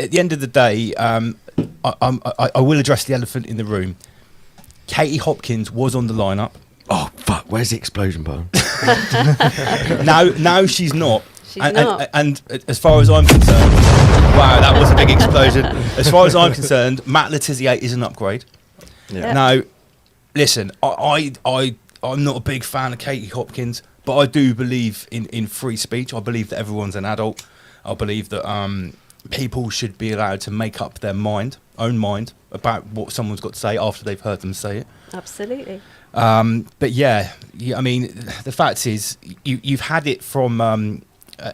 at the end of the day, I will address the elephant in the room. Katie Hopkins was on the lineup. Oh fuck! Where's the explosion button? Now she's not. She's not. And as far as I'm concerned, wow, that was a big explosion. As far as I'm concerned, Matt Letizia is an upgrade. Yeah. Now, listen, I'm not a big fan of Katie Hopkins, but I do believe in free speech. I believe that everyone's an adult. I believe that people should be allowed to make up their own mind, about what someone's got to say after they've heard them say it. Absolutely. But yeah, I mean, the fact is, you've had it from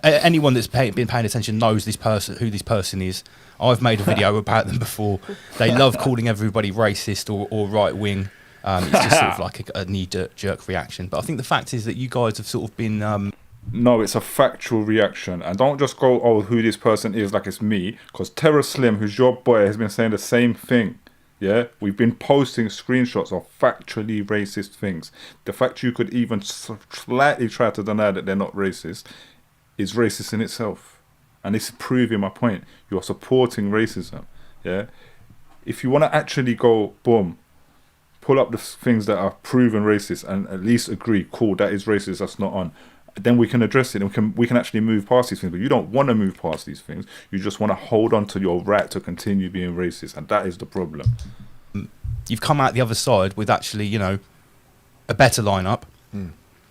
anyone that's been paying attention knows who this person is. I've made a video about them before. They love calling everybody racist or right wing. It's just sort of like a knee-jerk reaction. But I think the fact is that you guys have sort of been... No, it's a factual reaction. And don't just go, oh, who this person is, like it's me. Because Terra Slim, who's your boy, has been saying the same thing. Yeah? We've been posting screenshots of factually racist things. The fact you could even slightly try to deny that they're not racist is racist in itself. And this is proving my point. You're supporting racism. Yeah? If you want to actually go, boom, pull up the things that are proven racist and at least agree, cool, that is racist, that's not on, then we can address it and we can actually move past these things. But you don't want to move past these things. You just want to hold on to your right to continue being racist, and that is the problem. You've come out the other side with actually, a better lineup.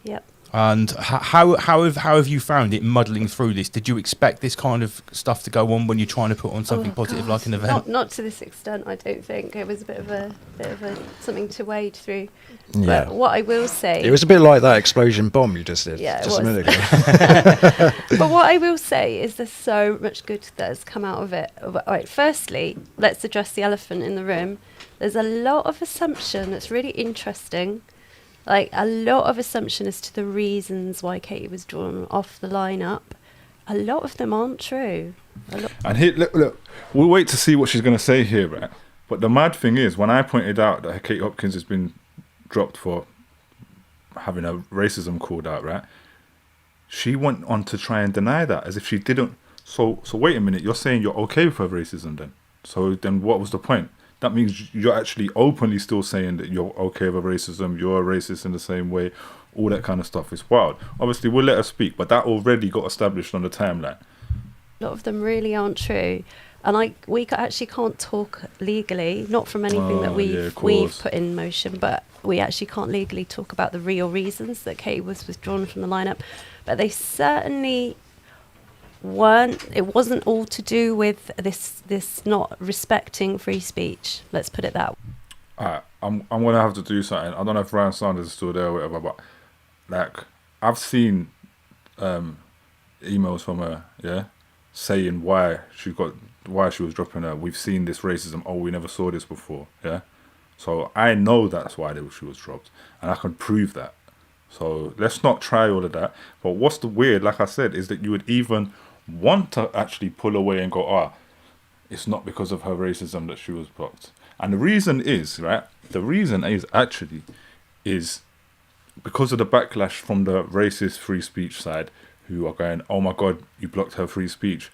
Yep. And how have you found it muddling through this? Did you expect this kind of stuff to go on when you're trying to put on something positive like an event? Not to this extent, I don't think. It was a bit of a something to wade through. Yeah. But what I will say, It was a bit like that explosion bomb you just did. Yeah, it just a was. minute ago. but what I will say is there's so much good that has come out of it. All right, firstly, let's address the elephant in the room. There's a lot of assumption that's really interesting. Like, a lot of assumption as to the reasons why Katie was drawn off the lineup. A lot of them aren't true. And here, look, we'll wait to see what she's going to say here, right? But the mad thing is, when I pointed out that Katie Hopkins has been dropped for having a racism called out, right? She went on to try and deny that, as if she didn't. So wait a minute, you're saying you're okay with her racism then? So then what was the point? That means you're actually openly still saying that you're okay with racism, you're a racist in the same way, all that kind of stuff is wild. Obviously, we'll let her speak, but that already got established on the timeline. A lot of them really aren't true. And we actually can't talk legally, not from anything that we've put in motion, but we actually can't legally talk about the real reasons that Katie was withdrawn from the lineup. But they certainly it wasn't all to do with this not respecting free speech. Let's put it that way. Alright, I'm gonna have to do something. I don't know if Ryan Sanders is still there or whatever, but like I've seen emails from her, yeah, saying why she was dropping her. We've seen this racism. Oh, we never saw this before. Yeah, so I know that's why she was dropped, and I can prove that. So let's not try all of that. But what's the weird, like I said, is that you would even want to actually pull away and go, it's not because of her racism that she was blocked. And the reason is, right, is because of the backlash from the racist free speech side, who are going, oh my God, you blocked her free speech.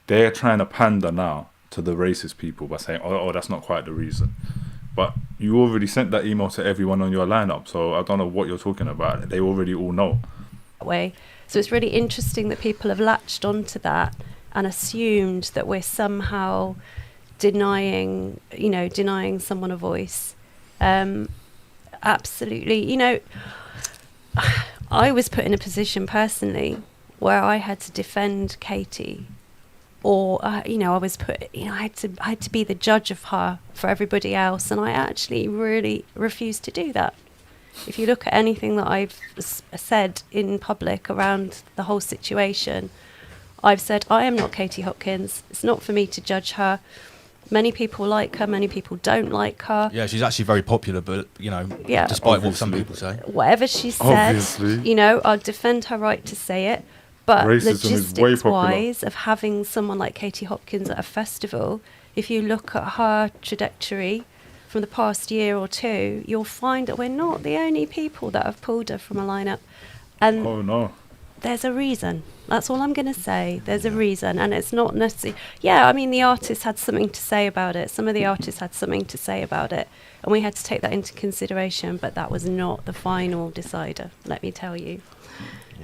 They're trying to pander now to the racist people by saying, oh, that's not quite the reason. But you already sent that email to everyone on your lineup, so I don't know what you're talking about. They already all know. Way. So it's really interesting that people have latched onto that and assumed that we're somehow denying someone a voice. Absolutely. I was put in a position personally where I had to defend Katie, or I had to be the judge of her for everybody else, and I actually really refused to do that. If you look at anything that I've said in public around the whole situation, I've said I am not Katie Hopkins. It's not for me to judge her. Many people like her, many people don't like her. Yeah, she's actually very popular, but, despite obviously. what some people say. Whatever she said, I'll defend her right to say it. But logistics-wise, of having someone like Katie Hopkins at a festival, if you look at her trajectory from the past year or two, you'll find that we're not the only people that have pulled her from a lineup. And oh, no. there's a reason. That's all I'm going to say. There's a reason, and it's not necessarily. Yeah, I mean, the artist had something to say about it. Some of the artists had something to say about it, and we had to take that into consideration. But that was not the final decider. Let me tell you.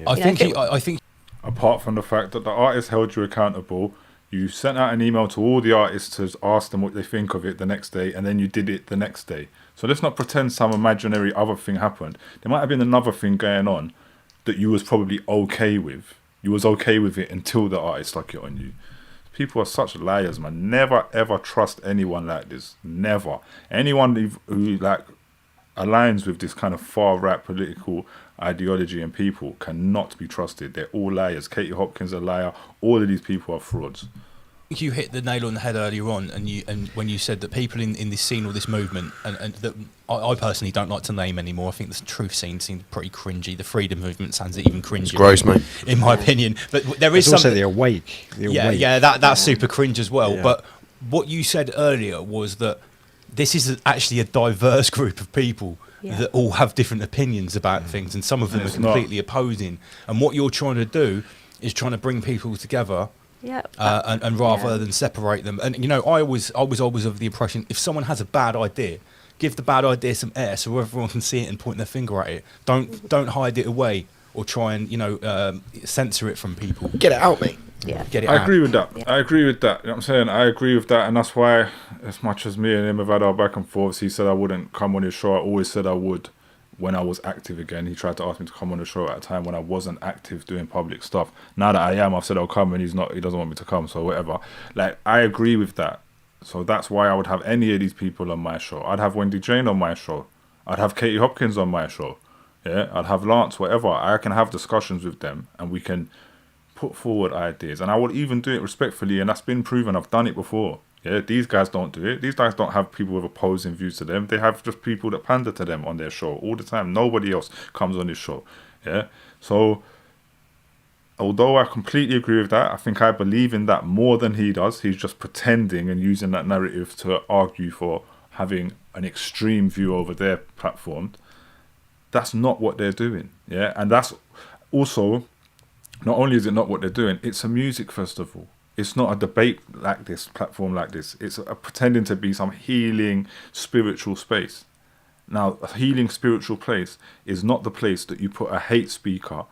I think Apart from the fact that the artist held you accountable, you sent out an email to all the artists to ask them what they think of it the next day, and then you did it the next day. So let's not pretend some imaginary other thing happened. There might have been another thing going on that you was probably okay with. You was okay with it until the artist stuck it on you. People are such liars, man. Never ever trust anyone like this. Never. Anyone who like aligns with this kind of far right political ideology and people cannot be trusted. They're all liars. Katie Hopkins a liar. All of these people are frauds. you hit the nail on the head earlier on, and when you said that people in this scene or this movement, and that I personally don't like to name anymore. I think the truth scene seems pretty cringy. The freedom movement sounds even cringier. It's gross, mate. In my opinion, but there is also something. the awake. Yeah, that's super cringe as well. Yeah. But what you said earlier was that this is actually a diverse group of people that all have different opinions about things, and some of them are completely opposing. And what you're trying to do is trying to bring people together. And rather than separate them. And I was always of the impression, if someone has a bad idea, give the bad idea some air so everyone can see it and point their finger at it. Don't hide it away or try and censor it from people. Get it out, mate. Yeah. Get it I out. agree with that. I agree with that. You know what I'm saying? I agree with that, and that's why, as much as me and him have had our back and forths, he said I wouldn't come on his show. I always said I would when I was active again. He tried to ask me to come on the show at a time when I wasn't active doing public stuff. Now that I am, I've said I'll come, and he doesn't want me to come, so whatever. Like, I agree with that. So that's why I would have any of these people on my show. I'd have Wendy Jane on my show. I'd have Katie Hopkins on my show. Yeah, I'd have Lance, whatever. I can have discussions with them, and we can put forward ideas. And I would even do it respectfully, and that's been proven. I've done it before. Yeah, these guys don't do it. These guys don't have people with opposing views to them. They have just people that pander to them on their show all the time. Nobody else comes on this show. Yeah. So, although I completely agree with that, I think I believe in that more than he does. He's just pretending and using that narrative to argue for having an extreme view over their platform. That's not what they're doing. Yeah. And that's also, not only is it not what they're doing, it's a music festival. It's not a debate like this, platform like this. It's pretending to be some healing spiritual space. Now, a healing spiritual place is not the place that you put a hate speaker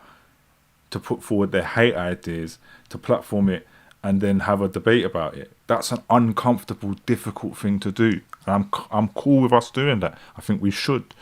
to put forward their hate ideas, to platform it, and then have a debate about it. That's an uncomfortable, difficult thing to do. And I'm cool with us doing that. I think we should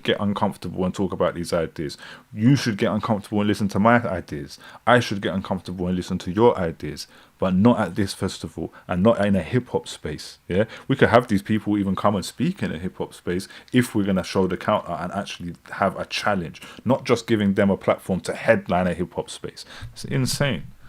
get uncomfortable and talk about these ideas. You should get uncomfortable and listen to my ideas. I should get uncomfortable and listen to your ideas, but not at this festival and not in a hip hop space. Yeah, we could have these people even come and speak in a hip hop space if we're gonna show the counter and actually have a challenge, not just giving them a platform to headline a hip hop space. It's insane.